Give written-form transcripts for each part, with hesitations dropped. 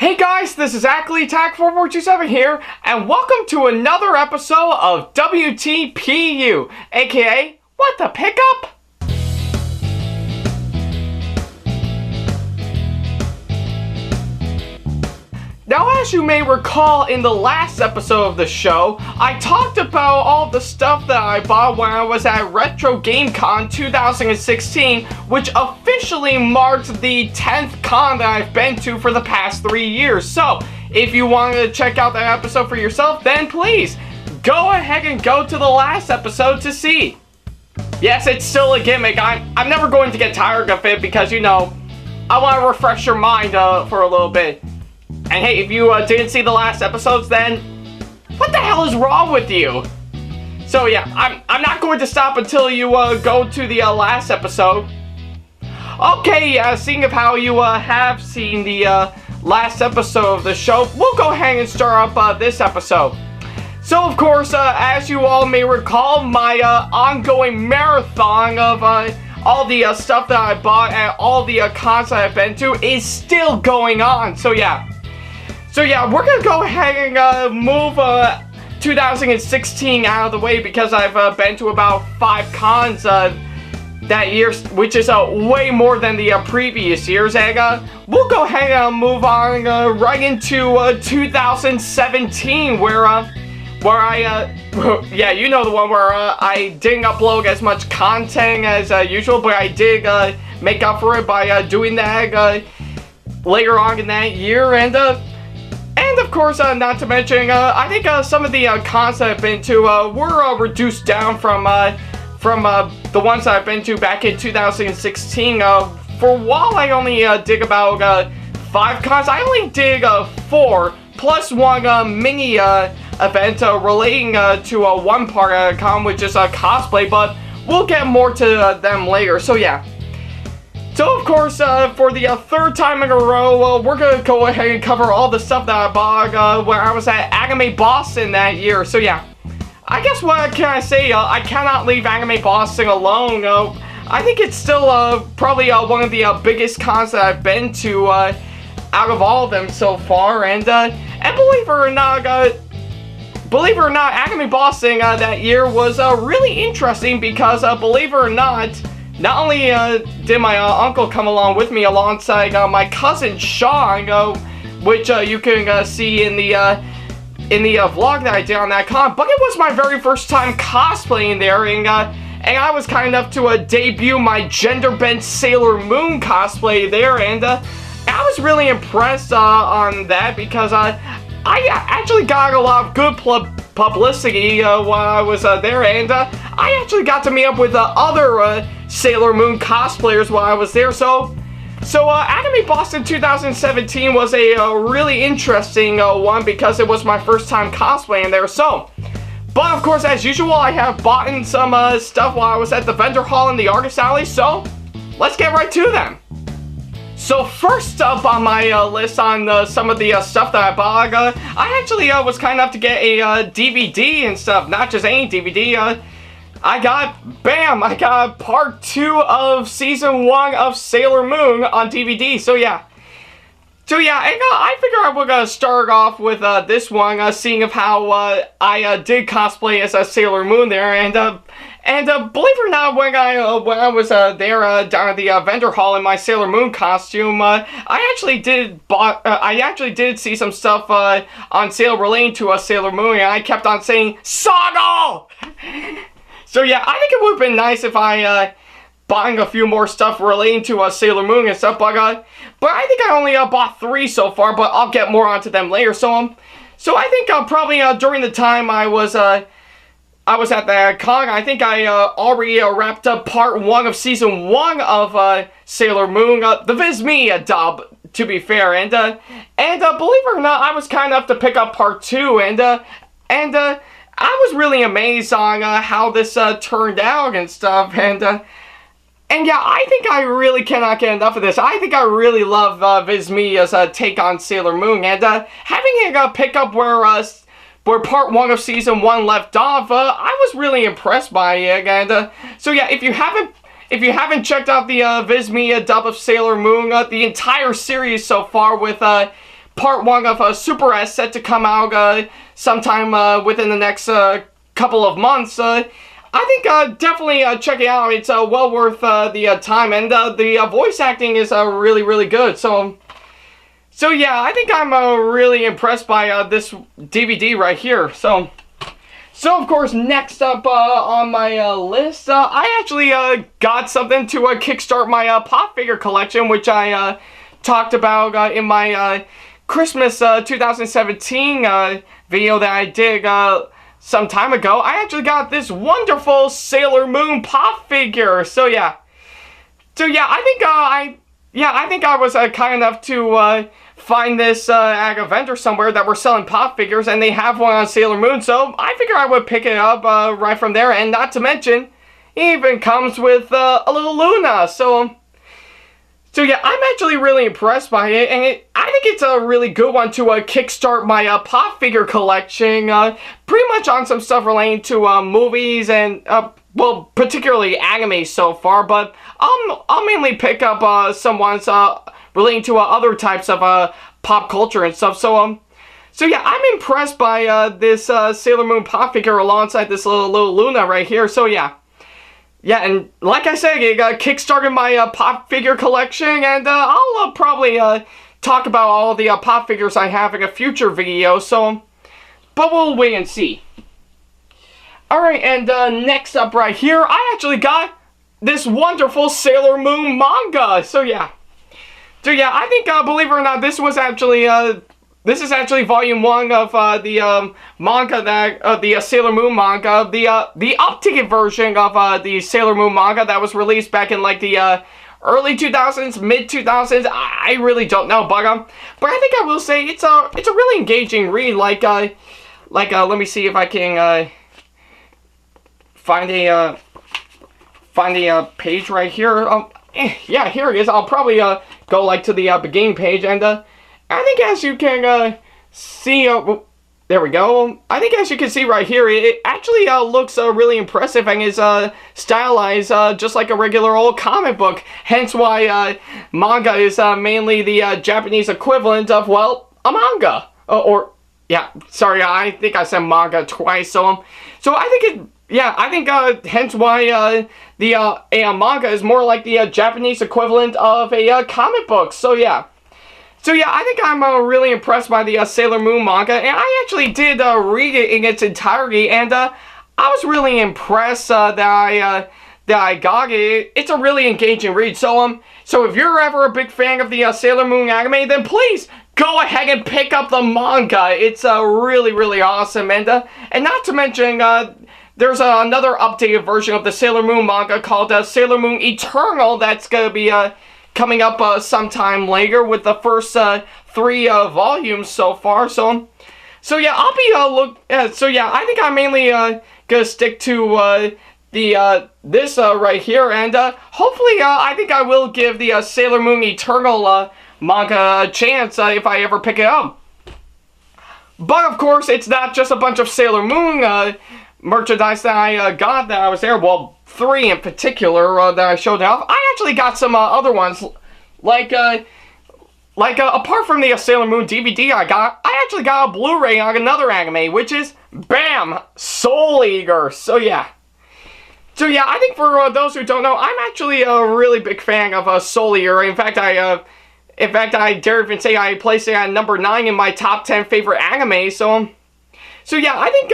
Hey guys, this is SamAttack4427 here, and welcome to another episode of WTPU, aka What the Pickup? Now, as you may recall, in the last episode of the show, I talked about all the stuff that I bought when I was at Retro Game Con 2016, which officially marks the 10th con that I've been to for the past 3 years. So, if you wanted to check out that episode for yourself, then please, go ahead and go to the last episode to see. Yes, it's still a gimmick. I'm never going to get tired of it because, you know, I want to refresh your mind for a little bit. And hey, if you didn't see the last episodes, then what the hell is wrong with you? So yeah, I'm not going to stop until you go to the last episode. Okay, seeing of how you have seen the last episode of the show, we'll go ahead and start up this episode. So of course, as you all may recall, my ongoing marathon of all the stuff that I bought and all the cons that I've been to is still going on. So yeah, we're gonna go ahead and move 2016 out of the way because I've been to about 5 cons that year, which is way more than the previous years. And we'll go ahead and move on right into 2017, where I, yeah, you know the one where I didn't upload as much content as usual, but I did make up for it by doing that later on in that year. And of course, not to mention, I think some of the cons that I've been to were reduced down from the ones that I've been to back in 2016. For while I only did about 5 cons, I only did 4, plus one mini event relating to one part of con, which is cosplay, but we'll get more to them later, so yeah. So of course, for the 3rd time in a row, we're gonna go ahead and cover all the stuff that I bought when I was at Anime Boston that year. So yeah, I guess what can I say? I cannot leave Anime Boston alone. I think it's still probably one of the biggest cons that I've been to out of all of them so far. And believe it or not, Anime Boston that year was really interesting because believe it or not only did my uncle come along with me alongside my cousin Sean, which you can see in the vlog that I did on that con, but it was my very first time cosplaying there, and I was kind enough to debut my gender-bent Sailor Moon cosplay there, and I was really impressed on that because I actually got a lot of good publicity while I was there, and I actually got to meet up with other Sailor Moon cosplayers while I was there. So Anime Boston 2017 was a really interesting one because it was my first time cosplaying there. But of course, as usual, I have bought in some stuff while I was at the vendor hall in the Artist Alley. So let's get right to them. So first up on my list on some of the stuff that I bought, I actually was kind enough to get a DVD and stuff, not just any DVD. I got part 2 of season 1 of Sailor Moon on DVD. So yeah, I figure I will start off with this one, seeing of how I did cosplay as a Sailor Moon there, and believe it or not, when I was there down at the vendor hall in my Sailor Moon costume, I actually did see some stuff on sale relating to Sailor Moon, and I kept on saying Soggle. So yeah, I think it would have been nice if I bought a few more stuff relating to Sailor Moon and stuff, but I think I only bought 3 so far, but I'll get more onto them later. So I think probably during the time I was at the con, I think I already wrapped up part 1 of season 1 of Sailor Moon, the Viz Me dub, to be fair, and believe it or not, I was kind enough to pick up part 2, and I was really amazed on how this turned out and stuff, and yeah, I think I really cannot get enough of this. I think I really love Viz Me's take on Sailor Moon, and having it pick up where part 1 of season 1 left off, I was really impressed by it, and so yeah, if you haven't checked out the Viz Me dub of Sailor Moon, the entire series so far with part 1 of Super S set to come out sometime within the next couple of months. I think definitely check it out. It's well worth the time, and the voice acting is really, really good. So yeah, I think I'm really impressed by this DVD right here. So of course, next up on my list, I actually got something to kickstart my pop figure collection, which I talked about in my Christmas 2017 video that I did some time ago. I actually got this wonderful Sailor Moon pop figure. So yeah, I think I was kind enough to find this at a vendor somewhere that were selling pop figures, and they have one on Sailor Moon, so I figured I would pick it up right from there. And not to mention, it even comes with a little Luna. So yeah, I'm actually really impressed by it, and I think it's a really good one to kickstart my pop figure collection, pretty much on some stuff relating to movies and, well, particularly anime so far, but I'll mainly pick up some ones relating to other types of pop culture and stuff. So yeah, I'm impressed by this Sailor Moon pop figure alongside this little Luna right here. So yeah, and like I said, it kickstarted my pop figure collection, and I'll probably talk about all the pop figures I have in a future video. So, but we'll wait and see. Alright, and next up right here, I actually got this wonderful Sailor Moon manga. So yeah, I think, believe it or not, this is actually volume 1 of the manga that, the Sailor Moon manga, the updated version of the Sailor Moon manga that was released back in like the early 2000s, mid 2000s. I really don't know, but I think I will say it's a really engaging read. Like let me see if I can find a page right here. Yeah, here it is. I'll probably go like to the beginning page, and I think as you can see, there we go. I think as you can see right here, it actually looks really impressive and is stylized just like a regular old comic book. Hence why manga is mainly the Japanese equivalent of, well, a manga. Yeah, sorry, I think I said manga twice. So I think hence why a manga is more like the Japanese equivalent of a comic book. So yeah, I think I'm really impressed by the Sailor Moon manga, and I actually did read it in its entirety, and I was really impressed that I got it. It's a really engaging read. So if you're ever a big fan of the Sailor Moon anime, then please go ahead and pick up the manga. It's really, really awesome, and not to mention, there's another updated version of the Sailor Moon manga called Sailor Moon Eternal that's gonna be coming up sometime later with the first 3 volumes so far. So yeah, I'll be so yeah, I think I'm mainly gonna stick to this right here, and hopefully I think I will give the Sailor Moon Eternal manga a chance if I ever pick it up. But of course, it's not just a bunch of Sailor Moon merchandise that I got that I was there. Well, 3 in particular that I showed off. I actually got some other ones, like apart from the Sailor Moon DVD I actually got a Blu-ray on another anime, which is, bam, Soul Eater. So yeah, I think for those who don't know, I'm actually a really big fan of Soul Eater. In fact, I dare even say I placed it at number 9 in my top 10 favorite anime. So yeah, I think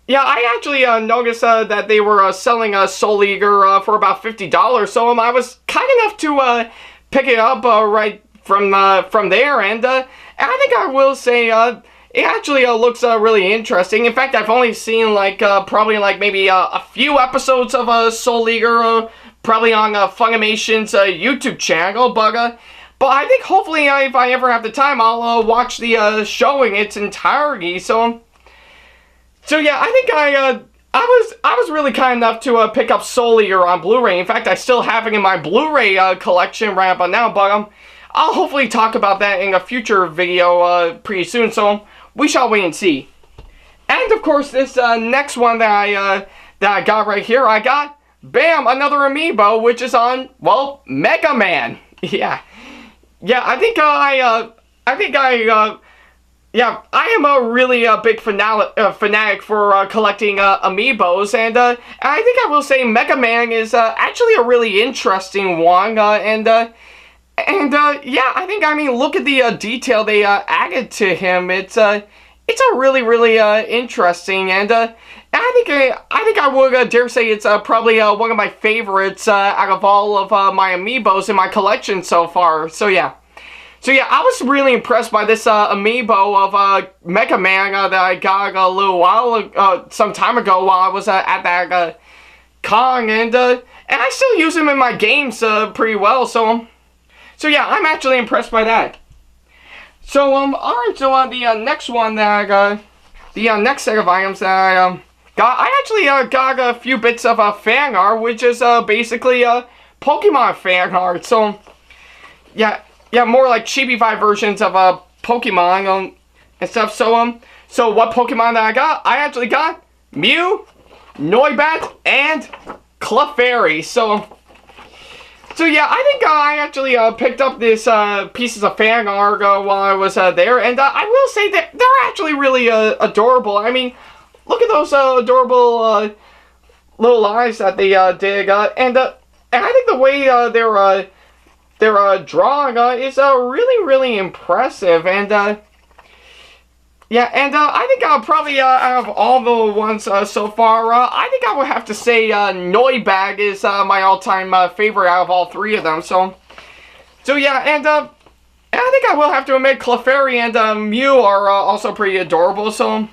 yeah, I actually noticed that they were selling Soul Eater for about $50. So I was kind enough to pick it up right from there, and I think I will say it actually looks really interesting. In fact, I've only seen like probably like maybe a few episodes of Soul Eater, probably on Funimation's YouTube channel, but I think hopefully if I ever have the time, I'll watch the show in its entirety. So yeah, I think I was really kind enough to pick up Soul Eater on Blu-ray. In fact, I still have it in my Blu-ray collection right about now, but I'll hopefully talk about that in a future video pretty soon, so we shall wait and see. And of course, this next one that I got right here, I got, bam, another Amiibo, which is on, well, Mega Man. Yeah, I think I yeah, I am a really big fanatic for collecting amiibos, and I think I will say Mega Man is actually a really interesting one, yeah, I think, I mean, look at the detail they added to him. It's a really, really interesting, and I think I would dare say it's probably one of my favorites out of all of my amiibos in my collection so far. So yeah, I was really impressed by this amiibo of Mega Man that I got a little while, some time ago while I was at that con, and I still use him in my games pretty well. So yeah, I'm actually impressed by that. So alright, so the next one that I got, the next set of items that I I actually got a few bits of fan art, which is basically Pokemon fan art. So yeah, more like chibi-fi versions of Pokemon and stuff. So what Pokemon that I got? I actually got Mew, Noibat, and Clefairy. So yeah, I think I actually picked up this pieces of fan art while I was there, and I will say that they're actually really adorable. I mean, look at those adorable little eyes that they did, and I think the way they're drawing is really, really impressive, and yeah, and I think probably out of all the ones so far, I think I would have to say Noibat is my all-time favorite out of all three of them. So yeah, and I think I will have to admit Clefairy and Mew are also pretty adorable. So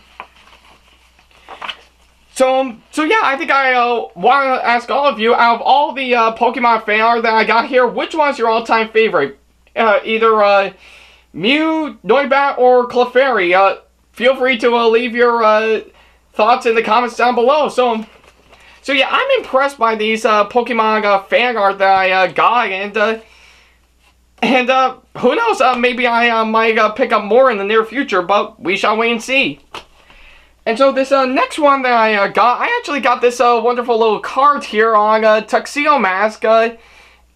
yeah, I think I want to ask all of you, out of all the Pokemon fan art that I got here, which one's your all-time favorite? Either Mew, Noibat, or Clefairy. Feel free to leave your thoughts in the comments down below. So yeah, I'm impressed by these Pokemon fan art that I got, and who knows, maybe I might pick up more in the near future, but we shall wait and see. And so this next one that I got, I actually got this wonderful little card here on Tuxedo Mask,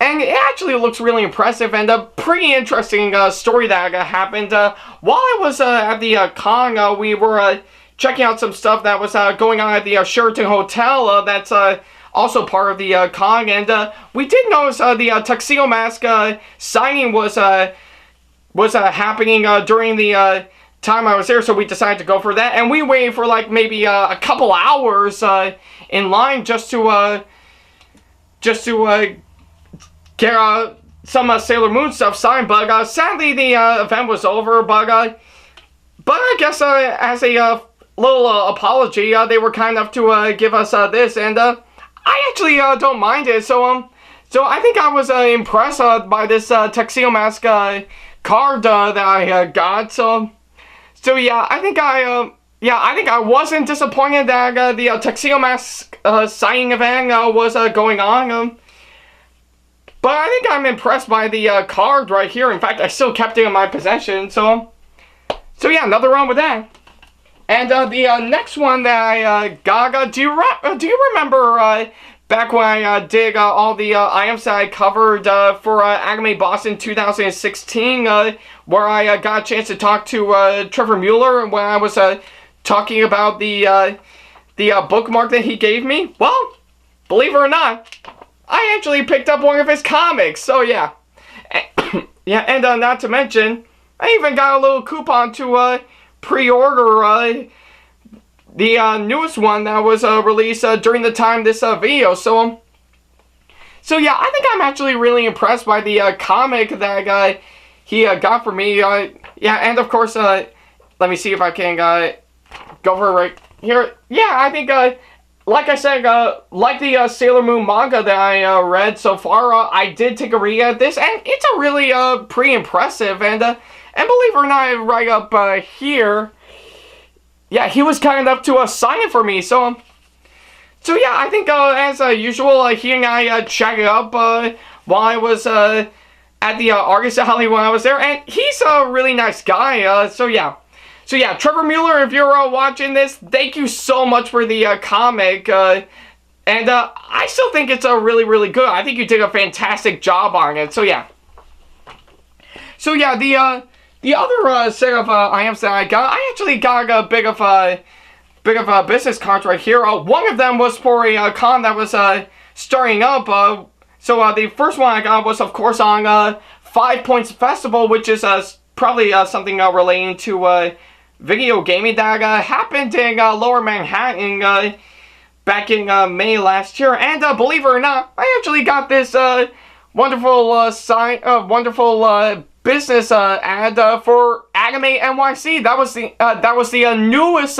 and it actually looks really impressive, and a pretty interesting story that happened. While I was at the con, we were checking out some stuff that was going on at the Sheraton Hotel that's also part of the con, and we did notice the Tuxedo Mask signing was happening during the time I was there, so we decided to go for that, and we waited for like maybe a couple hours in line just to get some Sailor Moon stuff signed, but sadly the event was over, but I guess as a little apology, they were kind enough to give us this, and I actually don't mind it, so I think I was impressed by this Tuxedo Mask card that I got, so yeah, I think I wasn't disappointed that the Tuxedo Mask signing event was going on, but I think I'm impressed by the card right here. In fact, I still kept it in my possession, so yeah, another round with that. And the next one that I got, do you remember back when I did all the items that I covered for Anime Boston 2016, where I got a chance to talk to Trevor Mueller when I was talking about the bookmark that he gave me? Well, believe it or not, I actually picked up one of his comics, so yeah. Yeah, and not to mention, I even got a little coupon to pre-order the newest one that was released during the time this video, so yeah, I think I'm actually really impressed by the comic that he got for me, yeah, and of course, let me see if I can go over right here. Yeah, I think, like I said, like the Sailor Moon manga that I read so far, I did take a read at this, and it's a really pretty impressive, and believe it or not, right up here, yeah, he was kind enough to sign it for me, so yeah, I think as usual, he and I chatted up while I was at the Artist Alley when I was there, and he's a really nice guy, so yeah, Trevor Mueller, if you're watching this, thank you so much for the comic, and I still think it's really, really good. I think you did a fantastic job on it, so yeah. So yeah, the the other set of items that I actually got a bit of business cards right here. One of them was for a con that was starting up. So the first one I got was, of course, on 5 Points Festival, which is probably something relating to video gaming that happened in Lower Manhattan back in May last year. And believe it or not, I actually got this wonderful business ad for Anime NYC. That was the newest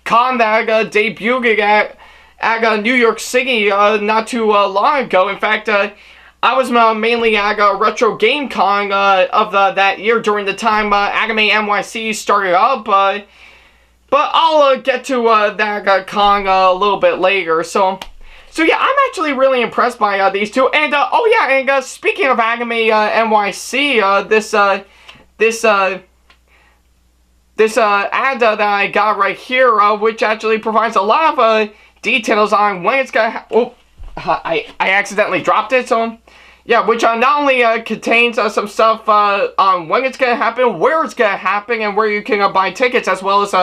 con that debuted at New York City not too long ago. In fact, I was mainly at Retro Game Con of that year during the time Anime NYC started up. But I'll get to that con a little bit later. So yeah, I'm actually really impressed by these two. And oh yeah, and speaking of Anime NYC, this ad that I got right here, which actually provides a lot of details on when it's gonna. Oh, I accidentally dropped it. So yeah, which not only contains some stuff on when it's gonna happen, where it's gonna happen, and where you can buy tickets, as well as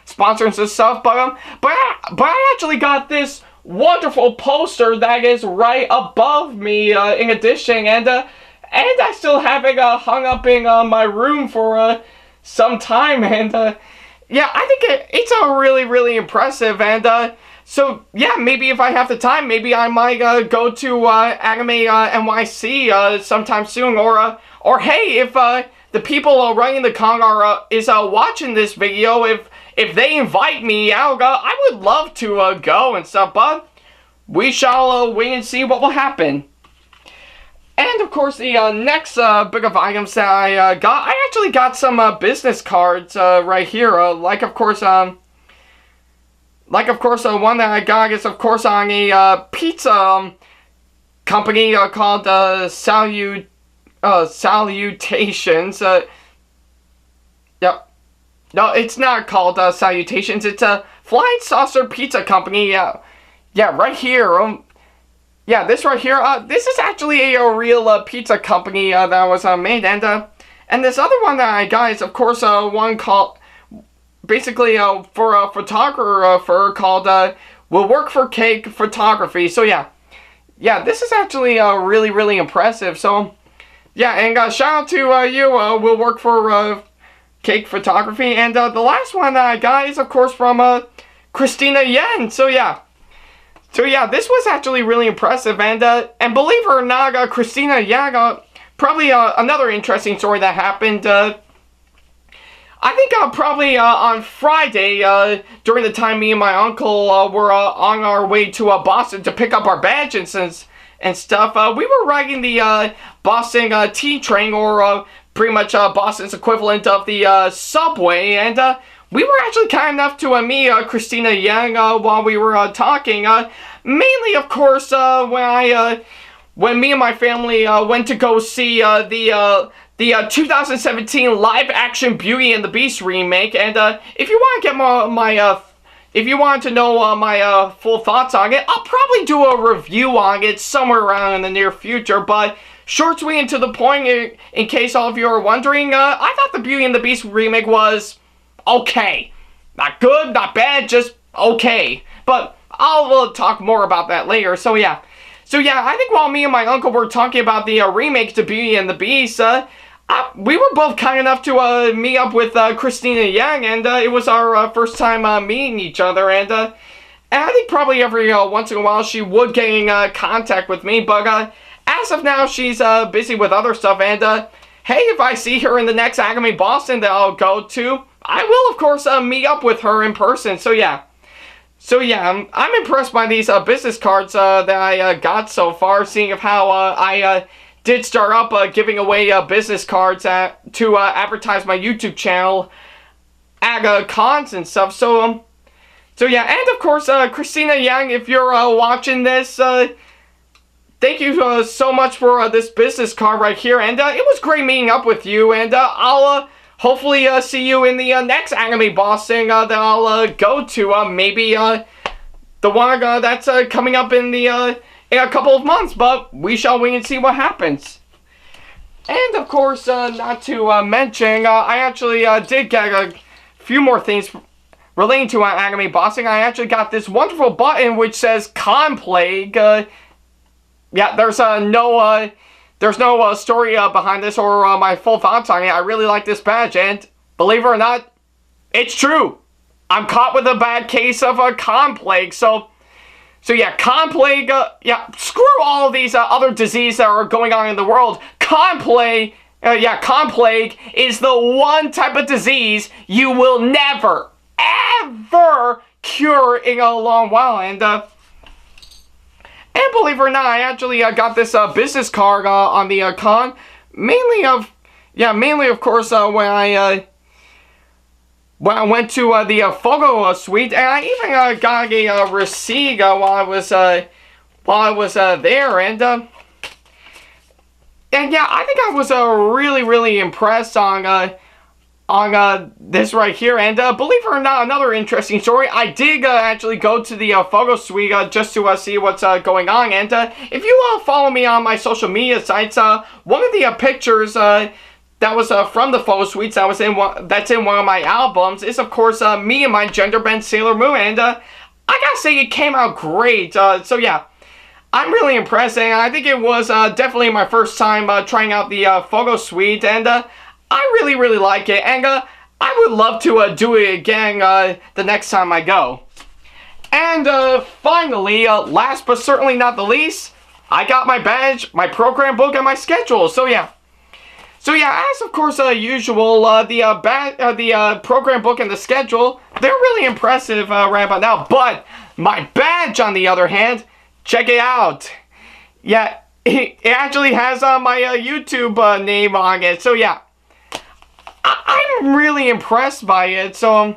sponsors and stuff. But I actually got this wonderful poster that is right above me. In addition, and I still have it hung up in my room for some time. And yeah, I think it's really impressive. And so yeah, maybe if I have the time, maybe I might go to Anime NYC sometime soon. Or hey, if the people running the con is watching this video, if they invite me out, I would love to go and stuff. But we shall wait and see what will happen. And of course, the next bit of items that I got, I actually got some business cards right here. Like of course, one that I got is of course on a pizza company called Salutations. Yep. No, it's not called Salutations. It's a Flying Saucer Pizza Company. Yeah, right here. Yeah, this right here. This is actually a real pizza company that was made, and this other one that I got is of course one called basically for a photographer called Will Work for Cake Photography. So yeah, this is actually really impressive. So yeah, and shout out to you, Will Work for Cake Photography. And the last one that I got is of course from Christina Yen. So yeah, this was actually really impressive, and believe it or not, Christina Yen, probably another interesting story that happened. I think probably on Friday, during the time me and my uncle were on our way to Boston to pick up our badges and stuff, we were riding the Boston T train, or pretty much Boston's equivalent of the subway, and we were actually kind enough to meet Christina Yang while we were talking. Mainly, of course, when me and my family went to go see the 2017 live-action Beauty and the Beast remake. And if you want to get if you want to know my full thoughts on it, I'll probably do a review on it somewhere around in the near future. But short, sweet, and to the point, in case all of you are wondering, I thought the Beauty and the Beast remake was okay. Not good, not bad, just okay. But I'll talk more about that later. So yeah, I think while me and my uncle were talking about the remake to Beauty and the Beast, we were both kind enough to meet up with Christina Yang, and it was our first time meeting each other. And I think probably every once in a while she would get in contact with me, but as of now she's busy with other stuff. And hey, if I see her in the next Anime Boston that I'll go to, I will of course meet up with her in person. So yeah, I'm impressed by these business cards that I got so far, seeing of how I did start up giving away business cards to advertise my YouTube channel at cons and stuff. So yeah, and of course, Christina Yang, if you're watching this, thank you so much for this business card right here, and it was great meeting up with you, and I'll hopefully see you in the next Anime Boston that I'll go to, maybe the one that's coming up in a couple of months, but we shall wait and see what happens. And of course, not to mention, I actually did get a few more things relating to anime bossing. I actually got this wonderful button which says Con Plague. Yeah, there's no story behind this or my full thoughts on it. I really like this badge, and believe it or not, it's true. I'm caught with a bad case of a Con Plague. So yeah, Con Plague. Yeah, screw all of these other diseases that are going on in the world. Con Plague. Con Plague is the one type of disease you will never, ever cure in a long while. And believe it or not, I actually got this business card on the con, mainly of course when I went to the Fogo Sweet, and I even got a receipt while I was there, and yeah, I think I was really impressed on this right here. And believe it or not, another interesting story. I did actually go to the Fogo Sweet just to see what's going on. And if you follow me on my social media sites, one of the pictures that was from the Fogo Sweets that's in one of my albums is of course me and my gender bent Sailor Moon. And I gotta say, it came out great. So yeah, I'm really impressed, and I think it was definitely my first time trying out the Fogo Sweet, and I really like it, and I would love to do it again the next time I go. And finally, last but certainly not the least, I got my badge, my program book, and my schedule. So yeah, as of course usual, the program book and the schedule, they're really impressive right about now. But my badge, on the other hand, check it out. Yeah, it actually has my YouTube name on it. So yeah, I'm really impressed by it. So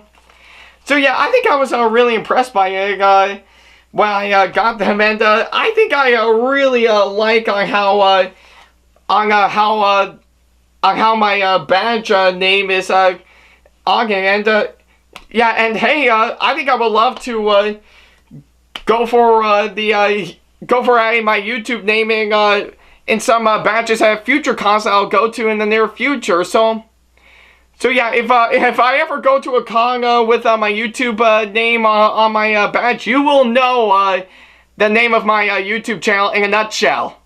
yeah, I think I was really impressed by it when I got them, and I think I really like on how my badge name is on it, and yeah, and hey, I think I would love to go for adding my YouTube naming in some badges at future cons that I'll go to in the near future. So yeah, if I ever go to a con with my YouTube name on my badge, you will know the name of my YouTube channel in a nutshell.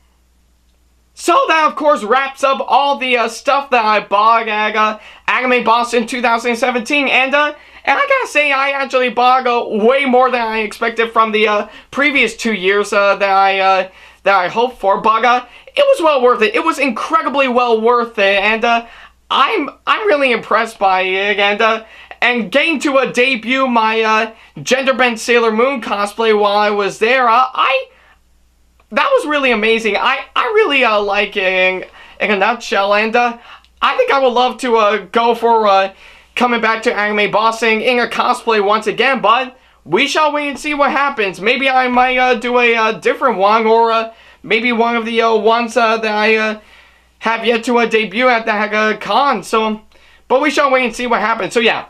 So that of course wraps up all the stuff that I bought at Anime Boss in 2017, and I gotta say, I actually bought way more than I expected from the previous 2 years that I hoped for. But it was well worth it. It was incredibly well worth it, and I'm really impressed by it. And getting to debut my gender bent Sailor Moon cosplay while I was there, that was really amazing. I really like it in a nutshell, and I think I would love to go for coming back to Anime Bossing in a cosplay once again, but we shall wait and see what happens. Maybe I might do a different one, or maybe one of the ones that I have yet to debut at the con. So, but we shall wait and see what happens. So yeah,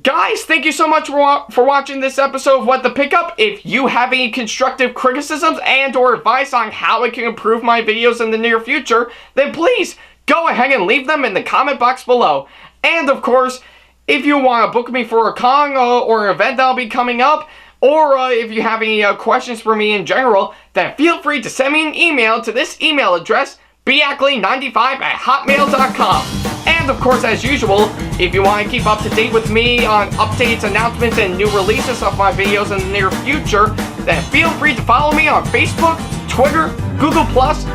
guys, thank you so much for watching this episode of What the Pickup. If you have any constructive criticisms and or advice on how I can improve my videos in the near future, then please go ahead and leave them in the comment box below. And of course, if you want to book me for a con or an event that'll be coming up, or if you have any questions for me in general, then feel free to send me an email to this email address, beackley95@hotmail.com. And of course, as usual, if you want to keep up to date with me on updates, announcements, and new releases of my videos in the near future, then feel free to follow me on Facebook, Twitter, Google+,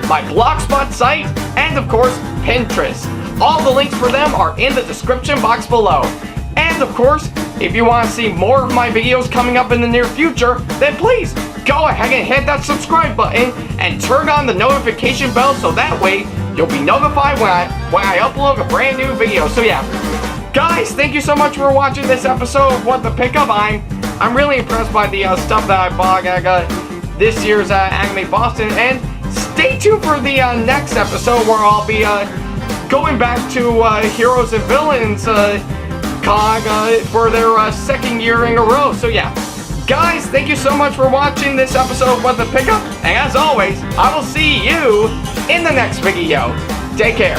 my Blogspot site, and of course, Pinterest. All the links for them are in the description box below. And of course, if you want to see more of my videos coming up in the near future, then please go ahead and hit that subscribe button and turn on the notification bell so that way you'll be notified when I upload a brand new video. So yeah, guys, thank you so much for watching this episode of What the Pickup. I'm really impressed by the stuff that I bought at this year's Anime Boston, and stay tuned for the next episode where I'll be going back to Heroes and Villains con for their second year in a row. So yeah, guys, thank you so much for watching this episode of What the Pickup, and as always, I will see you in the next video. Take care.